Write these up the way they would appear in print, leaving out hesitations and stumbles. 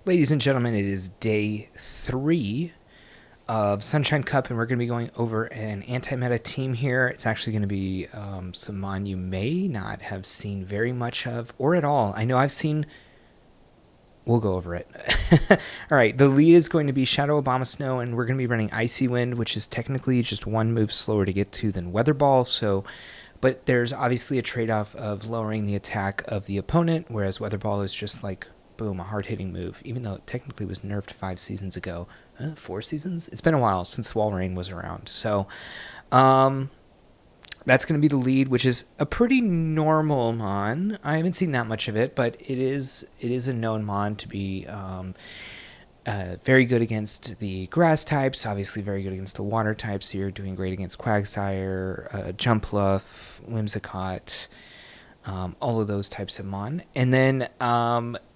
Ladies and gentlemen, it is day 3 of Sunshine Cup, and we're going to be going over an anti-meta team here. It's actually going to be some mon you may not have seen very much of, or at all. I know I've seen... We'll go over it. All right, the lead is going to be Shadow Abomasnow, and we're going to be running Icy Wind, which is technically just one move slower to get to than Weather Ball, but there's obviously a trade-off of lowering the attack of the opponent, whereas Weather Ball is just like... boom, a hard-hitting move, even though it technically was nerfed 5 seasons ago. 4 seasons? It's been a while since Walrein was around. So that's going to be the lead, which is a pretty normal mon. I haven't seen that much of it, but it is a known mon to be very good against the grass types, obviously very good against the water types. So you're doing great against Quagsire, Jumpluff, Whimsicott, all of those types of mon. And then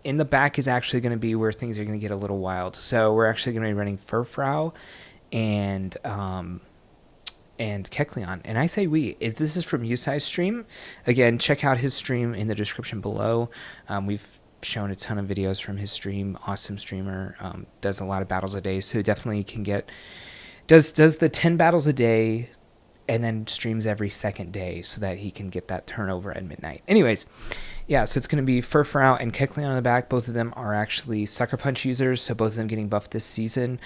in the back is actually going to be where things are going to get a little wild. So we're actually going to be running Furfrou and Kecleon. And I say we. If this is from Yusai's stream, again, check out his stream in the description below. We've shown a ton of videos from his stream. Awesome streamer. Does a lot of battles a day, so definitely can get... Does the 10 battles a day... and then streams every second day so that he can get that turnover at midnight. Anyways, yeah, so it's going to be Furfrou and Kecleon on the back. Both of them are actually Sucker Punch users, so both of them getting buffed this season.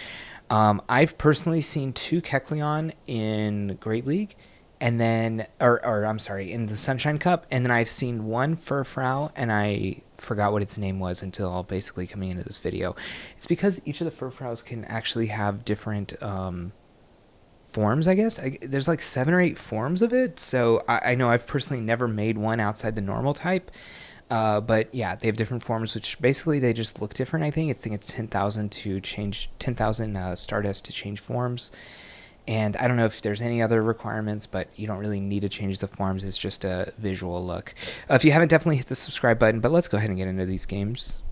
I've personally seen 2 Kecleon in Great League, and then, I'm sorry, in the Sunshine Cup, and then I've seen 1 Furfrou, and I forgot what its name was until basically coming into this video. It's because each of the Furfrous can actually have different... forms, I guess. There's like 7 or 8 forms of it, so I know I've personally never made one outside the normal type, but yeah, they have different forms, which basically they just look different. I think it's 10,000 to change 10,000 Stardust to change forms, and I don't know if there's any other requirements, but you don't really need to change the forms. It's just a visual look. If you haven't, definitely hit the subscribe button, but let's go ahead and get into these games.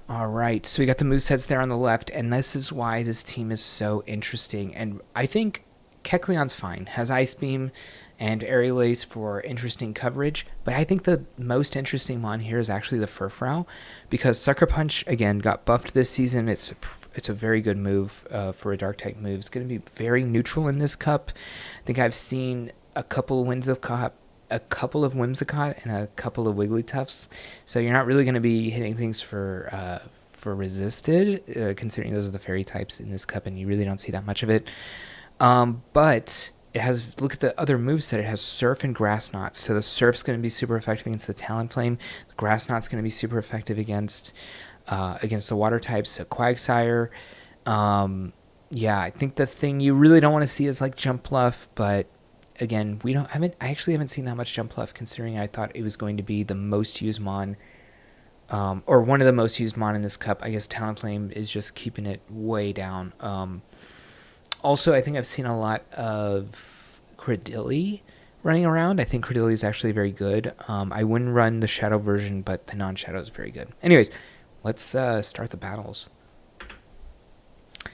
All right, so we got the movesets there on the left, and this is why this team is so interesting. And I think Kecleon's fine, has Ice Beam and Aerial Ace for interesting coverage, but I think the most interesting mon here is actually the Furfrou, because Sucker Punch, again, got buffed this season. It's a very good move for a Dark-type move. It's going to be very neutral in this cup. I think I've seen a couple of Whimsicott, and a couple of Wigglytuffs, so you're not really going to be hitting things for resisted, considering those are the fairy types in this cup, and you really don't see that much of it. But it has, look at the other moveset. It has Surf and Grass Knot, so the Surf's going to be super effective against the Talonflame. The Grass Knot's going to be super effective against the water types, so Quagsire. Yeah, I think the thing you really don't want to see is like Jumpluff, but again, I actually haven't seen that much Jumpluff, considering I thought it was going to be the most used mon, or one of the most used mon in this cup. I guess Talonflame is just keeping it way down. Also, I think I've seen a lot of Credilli running around. I think Credilli is actually very good. I wouldn't run the Shadow version, but the non-Shadow is very good. Anyways, let's start the battles.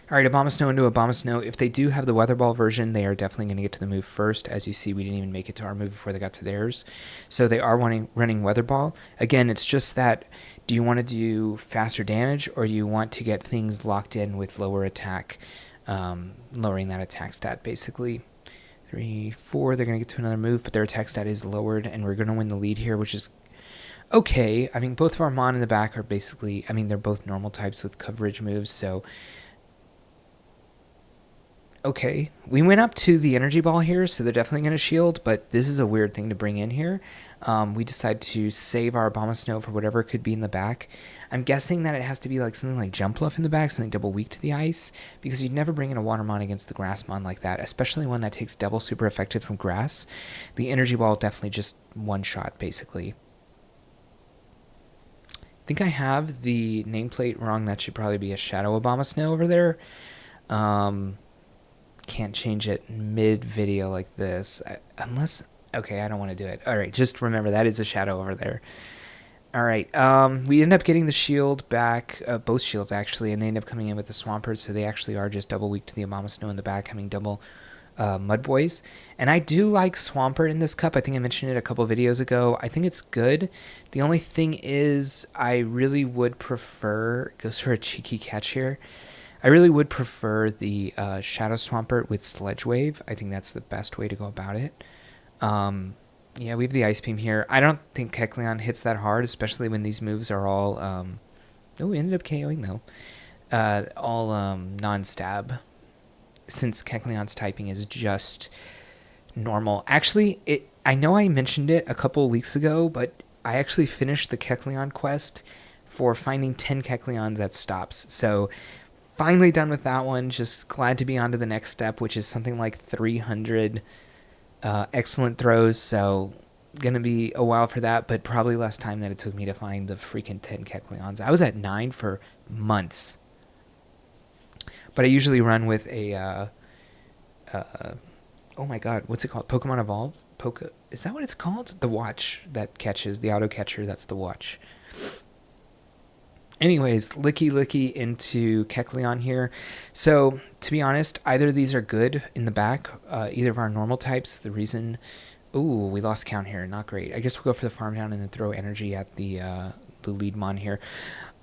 All right, Abomasnow into Abomasnow. If they do have the Weather Ball version, they are definitely going to get to the move first. As you see, we didn't even make it to our move before they got to theirs. So they are running Weather Ball. Again, it's just that, do you want to do faster damage, or do you want to get things locked in with lower attack, lowering that attack stat, basically. 3, 4, they're going to get to another move, but their attack stat is lowered, and we're going to win the lead here, which is okay. I mean, both of our mon in the back are basically, I mean, they're both normal types with coverage moves, so... Okay, we went up to the Energy Ball here, so they're definitely going to shield, but this is a weird thing to bring in here. We decide to save our Abomasnow for whatever could be in the back. I'm guessing that it has to be like something like Jumpluff in the back, something double weak to the ice, because you'd never bring in a Watermon against the Grassmon like that, especially one that takes double super effective from grass. The Energy Ball definitely just one-shot, basically. I think I have the nameplate wrong. That should probably be a Shadow Abomasnow over there. Can't change it mid-video like this, unless... Okay, I don't want to do it. All right, just remember that is a Shadow over there. All right, we end up getting the shield back, both shields actually, and they end up coming in with the Swampert, so they actually are just double weak to the Abomasnow in the back, having double Mud Boys. And I do like Swampert in this cup. I think I mentioned it a couple videos ago. I think it's good. The only thing is I really would prefer, goes for a cheeky catch here, I really would prefer the Shadow Swampert with Sledge Wave. I think that's the best way to go about it. Yeah, we have the Ice Beam here. I don't think Kecleon hits that hard, especially when these moves are all... oh, we ended up KOing, though. All non-stab, since Kecleon's typing is just normal. Actually, I know I mentioned it a couple of weeks ago, but I actually finished the Kecleon quest for finding 10 Kecleons at stops. So finally done with that one. Just glad to be on to the next step, which is something like 300 excellent throws. So gonna be a while for that, but probably less time than it took me to find the freaking 10 Kecleons. I was at 9 for months. But I usually run with a, oh my god, what's it called? Pokemon Evolve? Is that what it's called? The watch that catches, the auto catcher, that's the watch. Anyways, Licky into Kecleon here. So, to be honest, either of these are good in the back, either of our normal types. The reason... Ooh, we lost count here. Not great. I guess we'll go for the farm down and then throw energy at the lead mon here.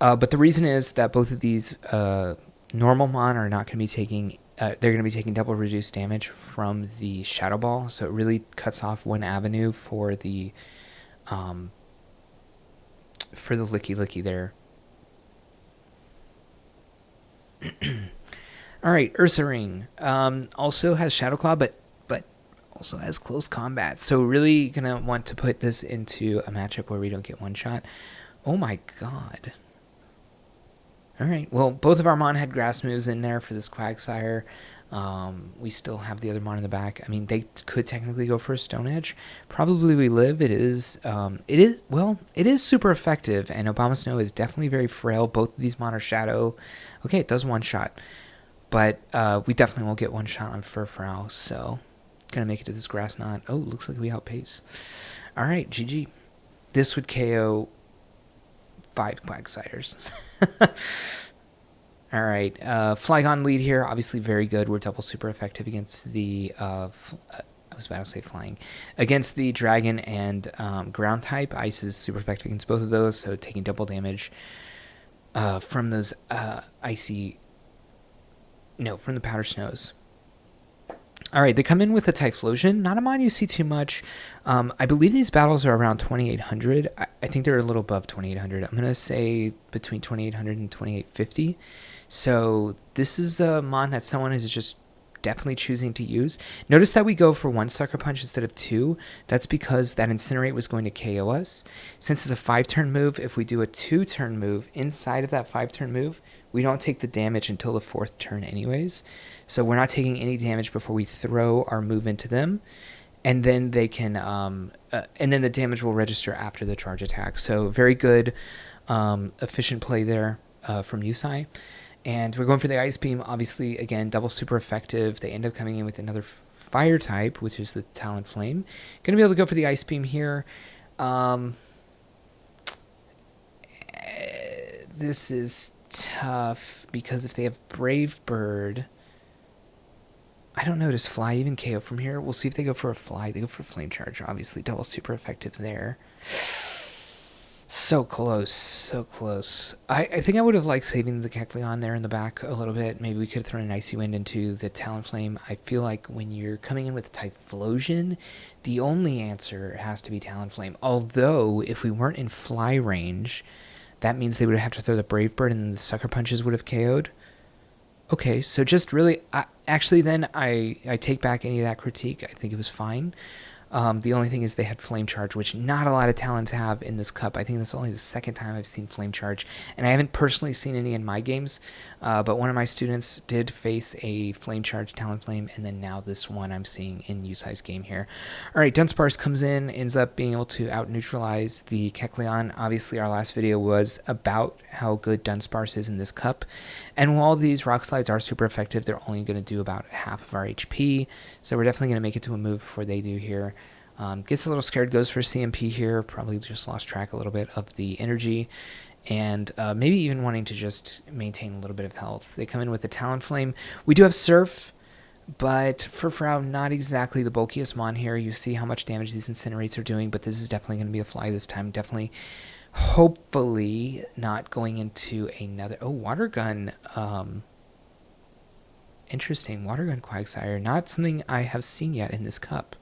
But the reason is that both of these... normal mon are not going to be taking, they're going to be taking double reduced damage from the Shadow Ball, so it really cuts off one avenue for the Licky there. All right, Ursaring also has Shadow Claw, but also has close combat, so really going to want to put this into a matchup where we don't get one shot. Oh my god. All right, well, both of our mon had grass moves in there for this Quagsire. We still have the other mon in the back. I mean, they could technically go for a Stone Edge. Probably we live. It is super effective, and Abomasnow is definitely very frail. Both of these mon are Shadow. Okay, it does one shot, but we definitely won't get one shot on Furfrou, so gonna make it to this grass knot. Oh, looks like we outpace. All right, GG. This would KO 5 Quagsires. All right, Flygon lead here, obviously very good. We're double super effective against the, I was about to say flying, against the dragon and ground type. Ice is super effective against both of those, so taking double damage from those from the powder snows. All right, they come in with a Typhlosion. Not a mon you see too much. I believe these battles are around 2,800. I think they're a little above 2,800. I'm going to say between 2,800 and 2,850. So this is a mon that someone is just definitely choosing to use. Notice that we go for 1 Sucker Punch instead of 2. That's because that Incinerate was going to KO us. Since it's a 5-turn move, if we do a 2-turn move inside of that 5-turn move, we don't take the damage until the 4th turn anyways. So we're not taking any damage before we throw our move into them. And then they can, and then the damage will register after the charge attack. So very good, efficient play there from Yusai. And we're going for the Ice Beam. Obviously, again, double super effective. They end up coming in with another fire type, which is the Talonflame. Going to be able to go for the Ice Beam here. This is tough because if they have Brave Bird, I don't know, does Fly even KO from here? We'll see if they go for a Fly. They go for a Flame Charge, obviously. Double super effective there. So close, so close. I think I would have liked saving the Kecleon there in the back a little bit. Maybe we could have thrown an Icy Wind into the Talonflame. I feel like when you're coming in with Typhlosion, the only answer has to be Talonflame. Although, if we weren't in Fly range, that means they would have to throw the Brave Bird and the Sucker Punches would have KO'd. Okay, so just really... actually, then, I take back any of that critique. I think it was fine. The only thing is they had Flame Charge, which not a lot of talents have in this cup. I think that's only the second time I've seen Flame Charge, and I haven't personally seen any in my games, but one of my students did face a Flame Charge Talonflame, and then now this one I'm seeing in Yusai's game here. All right, Dunsparce comes in, ends up being able to out-neutralize the Kecleon. Obviously, our last video was about how good Dunsparce is in this cup, and while these Rock Slides are super effective, they're only going to do about half of our HP, so we're definitely going to make it to a move before they do here. Gets a little scared, goes for CMP here, probably just lost track a little bit of the energy, and maybe even wanting to just maintain a little bit of health. They come in with the Talonflame. We do have Surf. But Furfrou, not exactly the bulkiest mon here. You see how much damage these incinerates are doing, but this is definitely going to be a fly this time. Definitely, hopefully, not going into another... Oh, water gun. Interesting. Water gun Quagsire. Not something I have seen yet in this cup.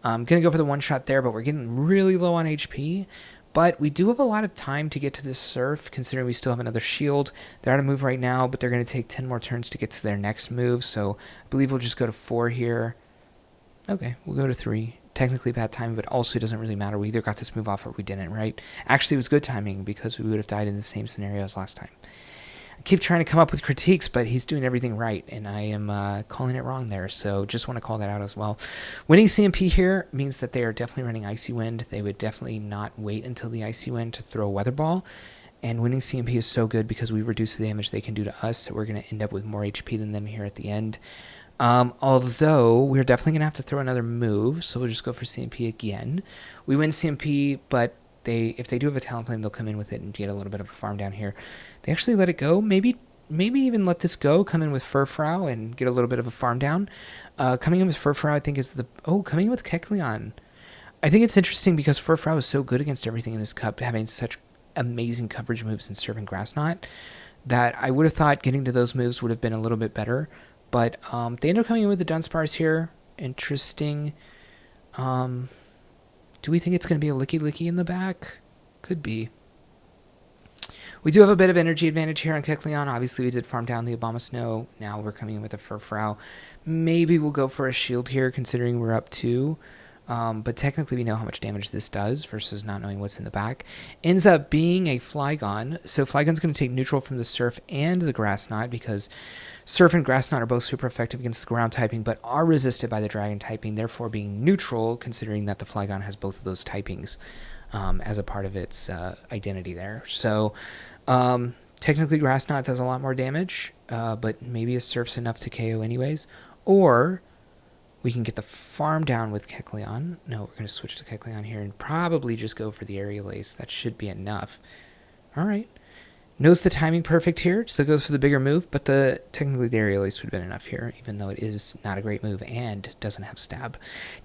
I'm going to go for the one-shot there, but we're getting really low on HP. But we do have a lot of time to get to this Surf, considering we still have another shield. They're out of move right now, but they're going to take 10 more turns to get to their next move. So I believe we'll just go to 4 here. Okay, we'll go to 3. Technically bad timing, but also doesn't really matter. We either got this move off or we didn't, right? Actually, it was good timing because we would have died in the same scenario as last time. I keep trying to come up with critiques, but he's doing everything right, and I am calling it wrong there, so just want to call that out as well. Winning CMP here means that they are definitely running Icy Wind. They would definitely not wait until the Icy Wind to throw Weather Ball, and winning CMP is so good because we reduce the damage they can do to us, so we're going to end up with more HP than them here at the end. Although, we're definitely going to have to throw another move, so we'll just go for CMP again. We win CMP, but if they do have a Talonflame, they'll come in with it and get a little bit of a farm down here. They actually let it go. Maybe even let this go. Come in with Furfrou and get a little bit of a farm down. Coming in with Furfrou, I think, is the... Oh, coming in with Kecleon. I think it's interesting because Furfrou is so good against everything in this cup, having such amazing coverage moves and serving Grass Knot, that I would have thought getting to those moves would have been a little bit better. But they end up coming in with the Dunsparce here. Interesting. Do we think it's going to be a Licky in the back? Could be. We do have a bit of energy advantage here on Kecleon. Obviously, we did farm down the Abomasnow. Now we're coming in with a Furfrou. Maybe we'll go for a shield here, considering we're up 2. But technically, we know how much damage this does versus not knowing what's in the back. Ends up being a Flygon. So Flygon's going to take neutral from the Surf and the Grass Knot because Surf and Grass Knot are both super effective against the ground typing, but are resisted by the Dragon typing, therefore being neutral, considering that the Flygon has both of those typings as a part of its identity there. So technically Grass Knot does a lot more damage, but maybe a Surf's enough to KO anyways. Or we can get the farm down with Kecleon. No, we're going to switch to Kecleon here and probably just go for the Aerial Ace. That should be enough. All right. Knows the timing perfect here, so goes for the bigger move, but technically the Aerial Ace would have been enough here, even though it is not a great move and doesn't have stab.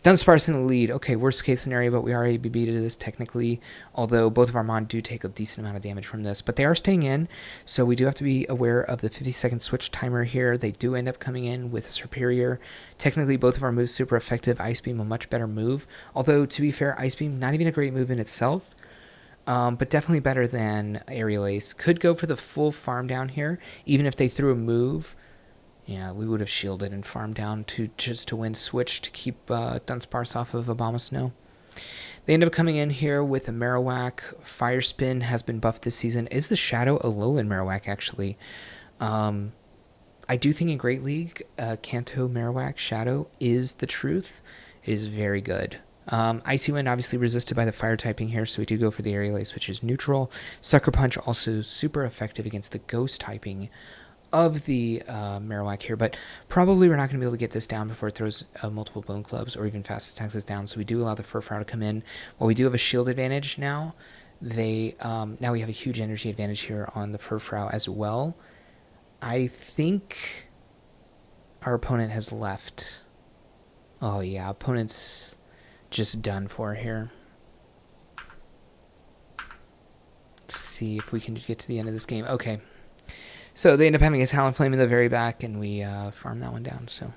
Dunsparce in the lead. Okay, worst case scenario, but we are ABB to this technically, although both of our Mon do take a decent amount of damage from this, but they are staying in, so we do have to be aware of the 50-second switch timer here. They do end up coming in with Superior. Technically, both of our moves super effective. Ice Beam, a much better move, although, to be fair, Ice Beam, not even a great move in itself. But definitely better than Aerial Ace. Could go for the full farm down here. Even if they threw a move, yeah, we would have shielded and farmed down just to win switch to keep Dunsparce off of Abomasnow. They end up coming in here with a Marowak. Fire Spin has been buffed this season. Is the Shadow a Alolan Marowak, actually? I do think in Great League, Kanto Marowak Shadow is the truth. It is very good. Icy Wind obviously resisted by the fire typing here, so we do go for the Aerial Ace, which is neutral. Sucker Punch also super effective against the ghost typing of the Marowak here, but probably we're not going to be able to get this down before it throws multiple Bone Clubs or even fast attacks us down, so we do allow the Furfrou to come in. While we do have a shield advantage now, now we have a huge energy advantage here on the Furfrou as well. I think our opponent has left. Oh yeah, opponent's just done for here. Let's see if we can get to the end of this game. Okay. So they end up having a Talonflame in the very back, and we farm that one down. So,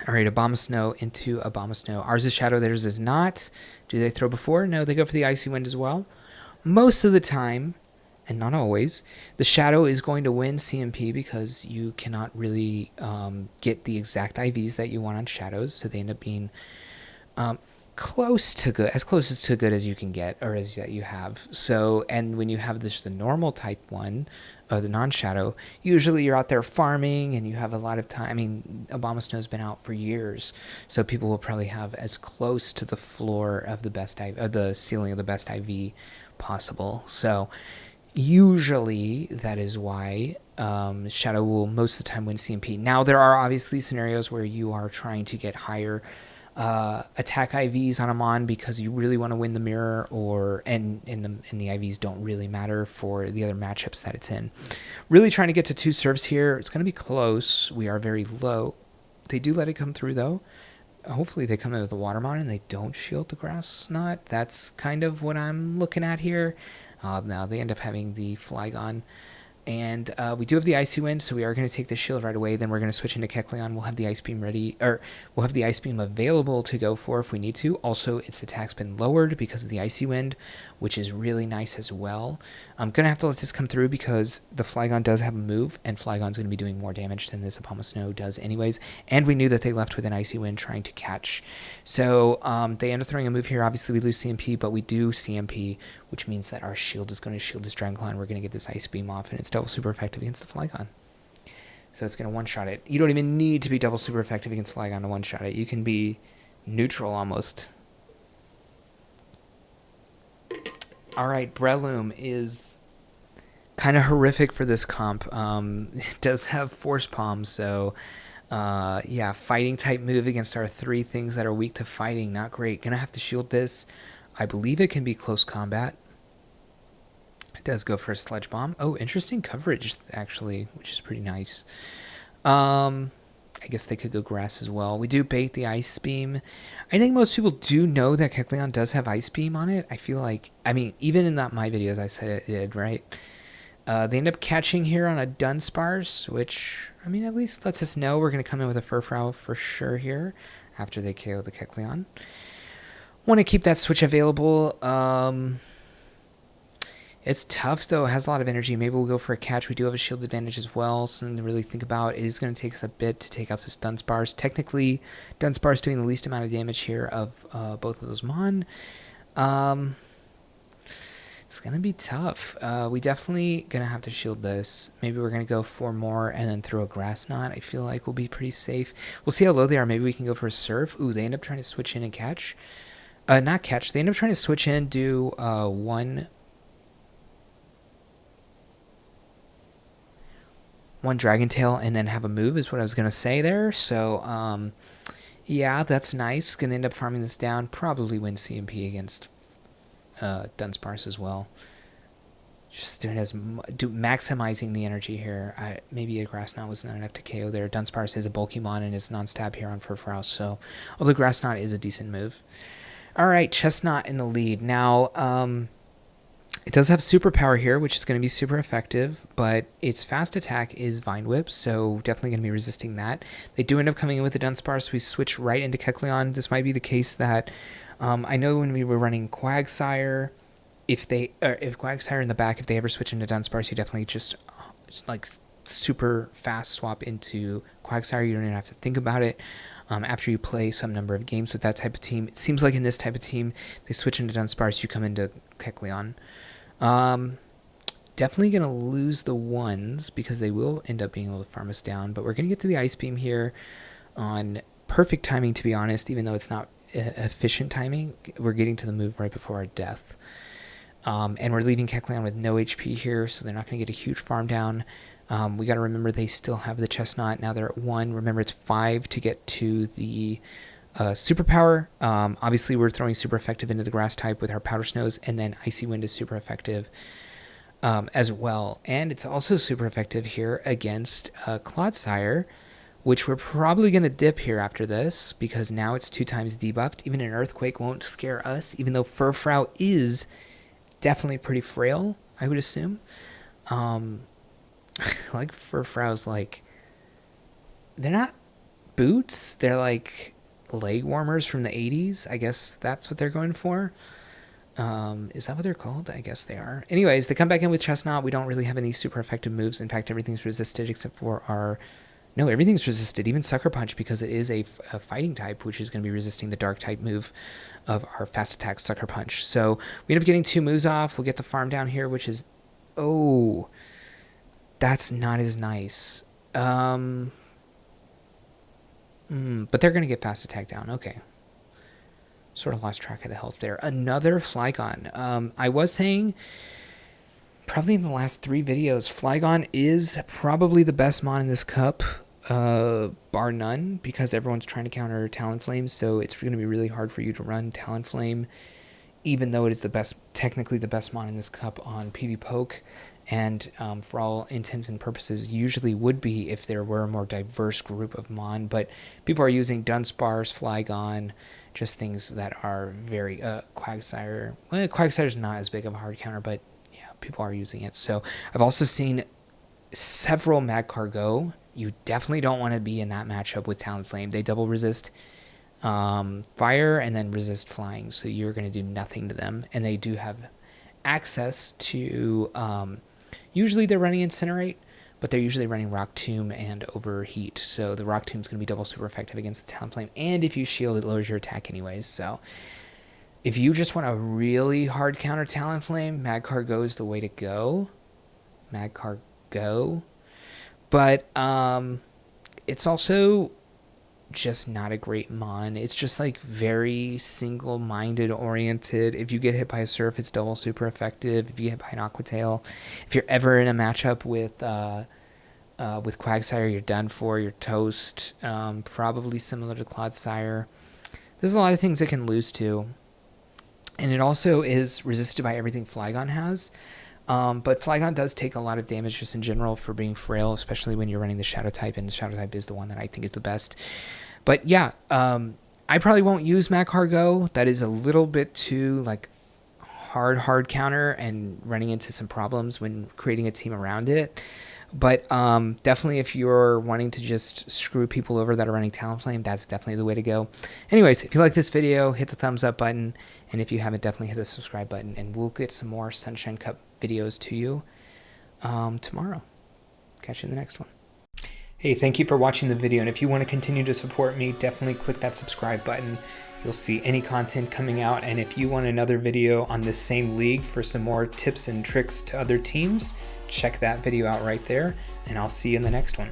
all right, Abomasnow into Abomasnow. Ours is Shadow, theirs is not. Do they throw before? No, they go for the Icy Wind as well. Most of the time, and not always, the Shadow is going to win CMP because you cannot really get the exact IVs that you want on Shadows, so they end up being close to good, as close as to good as you can get, or as that you have. So, and when you have the normal type one, the non-shadow, usually you're out there farming and you have a lot of time. I mean, Abomasnow's been out for years, so people will probably have as close to the floor of the best the ceiling of the best IV possible. So, usually that is why Shadow will most of the time win CMP. Now, there are obviously scenarios where you are trying to get higher attack IVs on a Mon because you really want to win the mirror, and the IVs don't really matter for the other matchups that it's in. Really trying to get to 2 serves here. It's going to be close. We are very low. They do let it come through, though. Hopefully they come in with a Watermon and they don't shield the Grass Knot. That's kind of what I'm looking at here. Now they end up having the Flygon. And we do have the Icy Wind, so we are going to take the shield right away. Then we're going to switch into Kecleon. We'll have the Ice Beam ready, or we'll have the Ice Beam available to go for if we need to. Also, its attack's been lowered because of the Icy Wind, which is really nice as well. I'm going to have to let this come through because the Flygon does have a move, and Flygon's going to be doing more damage than this Abomasnow does anyways. And we knew that they left with an Icy Wind trying to catch. So they end up throwing a move here. Obviously, we lose CMP, but we do CMP, which means that our shield is going to shield this Dragonclaw. We're going to get this Ice Beam off, and it's double super effective against the Flygon. So it's going to one-shot it. You don't even need to be double super effective against Flygon to one-shot it. You can be neutral almost. Alright, Breloom is kind of horrific for this comp. It does have Force Palm, so yeah, fighting type move against our 3 things that are weak to fighting. Not great. Gonna have to shield this. I believe it can be close combat. It does go for a Sludge Bomb. Oh, interesting coverage, actually, which is pretty nice. I guess they could go Grass as well. We do bait the Ice Beam. I think most people do know that Kecleon does have Ice Beam on it. I feel like, I mean, even in my videos, I said it did, right? They end up catching here on a Dunsparce, which, I mean, at least lets us know we're going to come in with a Furfrou for sure here after they KO the Kecleon. Want to keep that switch available. It's tough, though. It has a lot of energy. Maybe we'll go for a catch. We do have a shield advantage as well, something to really think about. It is going to take us a bit to take out this Dunsparce. Technically, Dunsparce doing the least amount of damage here of both of those Mon. It's going to be tough. We definitely going to have to shield this. Maybe we're going to go for more and then throw a Grass Knot. I feel like we'll be pretty safe. We'll see how low they are. Maybe we can go for a Surf. Ooh, they end up trying to switch in and catch. Not catch. They end up trying to switch in, do one Dragon Tail and then have a move is what I was going to say there. So, yeah, that's nice. Going to end up farming this down. Probably win CMP against Dunsparce as well. Just doing maximizing the energy here. Maybe a Grass Knot was not enough to KO there. Dunsparce is a bulky mon and is non-stab here on Furfrou. So, although Grass Knot is a decent move. All right, Chestnut in the lead. Now, it does have superpower here, which is going to be super effective, but its fast attack is Vine Whip, so definitely going to be resisting that. They do end up coming in with the Dunsparce, so we switch right into Kecleon. This might be the case that, I know when we were running Quagsire, if Quagsire in the back, if they ever switch into Dunsparce, you definitely just like super fast swap into Quagsire. You don't even have to think about it. After you play some number of games with that type of team, it seems like in this type of team, they switch into Dunsparce, you come into Kecleon. Definitely going to lose the ones because they will end up being able to farm us down, but we're going to get to the Ice Beam here on perfect timing, to be honest, even though it's not efficient timing. We're getting to the move right before our death. And we're leaving Kecleon with no HP here, so they're not going to get a huge farm down. We got to remember they still have the Chestnut. Now they're at 1. Remember, it's 5 to get to the superpower. Obviously, we're throwing super effective into the grass type with our Powder Snows, and then Icy Wind is super effective as well. And it's also super effective here against Clodsire, which we're probably going to dip here after this because now it's 2 times debuffed. Even an Earthquake won't scare us, even though Furfrou is definitely pretty frail, I would assume. Like Furfrou's like, they're not boots, they're like leg warmers from the 80s. I guess that's what they're going for. Is that what they're called? I guess they are. Anyways, they come back in with Chestnut. We don't really have any super effective moves. In fact, everything's resisted except for our... No, everything's resisted, even Sucker Punch, because it is a fighting type, which is going to be resisting the dark type move of our fast attack Sucker Punch. So we end up getting 2 moves off. We'll get the farm down here, which is... Oh, that's not as nice. But they're going to get fast attack down. Okay. Sort of lost track of the health there. Another Flygon. I was saying, probably in the last 3 videos, Flygon is probably the best mon in this cup, bar none, because everyone's trying to counter Talonflame, so it's going to be really hard for you to run Talonflame, even though it is the best, technically the best mon in this cup on PvPoke. and for all intents and purposes usually would be if there were a more diverse group of Mon, but people are using Dunsparce, Flygon, just things that are very Quagsire. Well, Quagsire's not as big of a hard counter, but yeah, people are using it. So I've also seen several Magcargo. You definitely don't want to be in that matchup with Talonflame. They double resist fire and then resist flying, so you're going to do nothing to them. And they do have access to usually they're running Incinerate, but they're usually running Rock Tomb and Overheat, so the Rock Tomb is going to be double super effective against the Talonflame, and if you shield, it lowers your attack anyways. So if you just want a really hard counter Talonflame, Magcargo is the way to go. Magcargo. But it's also just not a great Mon. It's just like very single-minded oriented. If you get hit by a Surf, it's double super effective. If you get hit by an Aquatail, if you're ever in a matchup with Quagsire, you're done for. You're toast. Probably similar to Clodsire. There's a lot of things it can lose to, and it also is resisted by everything Flygon has. But Flygon does take a lot of damage just in general for being frail, especially when you're running the Shadow type, and the Shadow type is the one that I think is the best. But yeah, I probably won't use Magcargo. That is a little bit too like hard counter and running into some problems when creating a team around it. But definitely if you're wanting to just screw people over that are running Talonflame, that's definitely the way to go. Anyways, if you like this video, hit the thumbs up button. And if you haven't, definitely hit the subscribe button. And we'll get some more Sunshine Cup videos to you tomorrow. Catch you in the next one. Hey, thank you for watching the video. And if you want to continue to support me, definitely click that subscribe button. You'll see any content coming out. And if you want another video on this same league for some more tips and tricks to other teams, check that video out right there. And I'll see you in the next one.